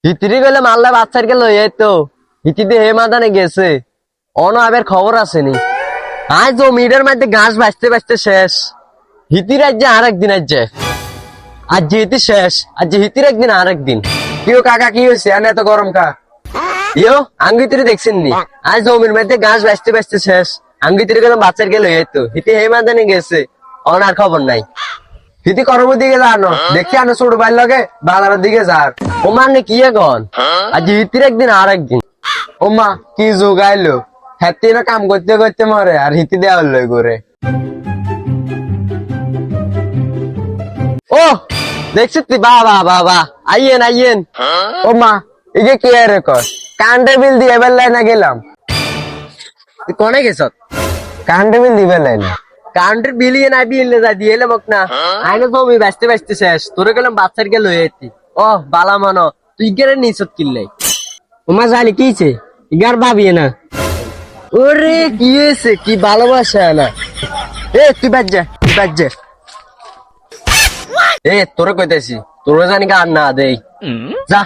হিতিরি গেলে মাল্লা বাচ্চার গেল এই তো হিতিতে হে মাদানে গেছে অন আবার খবর আসেনি আজ জমিটার মধ্যে ঘাস বাঁচতে বাঁচতে শেষ হিতির আজ আরেকদিন আজ হিতি শেষ আজ হিতির একদিন আরেকদিন কিও কাকা কি হয়েছে এনে এত গরম কা? ইয়ো আঙ্গিতিরে দেখছেন নি আজ জমির মধ্যে ঘাস বাঁচতে বাঁচতে শেষ আঙ্গিতিরে গেলাম বাচ্চার গেল এই তো হিতি হে মাদানে গেছে অন আর খবর নাই। হিতি করমের দিকে যানো দেখি আনো ছোট ভাই লগে বাজারের দিকে যার। ও মানে কি এখন আজ হিতির একদিন আরেকদিন। ওমা কি যোগাইলো হাতি না কাম করতে করতে মরে আর হিতি দেওয়া লই করে। ও দেখছি তুই বাবা বাবা আইয়েন আইয়েন। ওমা ইগে কি আরে কর কান্ডে বিল দিয়ে বেলায় না গেলাম। তুই কোনে গেছ? কান্ডে বিল দিবে না কারেন্টের বিল ইয়ে না বিল যা দিয়ে এলাম না আইনে জমি বাঁচতে বাঁচতে শেষ তোরে গেলাম বাচ্চার গেল এতি ও বালা মানো তুই গেলে নিচত কিনলে ওমা জানি কি হইছে ইগার ভাবিয়ে না। ওরে কি হয়েছে কি ভালোবাসা না এ তুই বাজ যা তুই বাজ যা এ তোরে কইতেছি তোরে জানি আর না দেই যা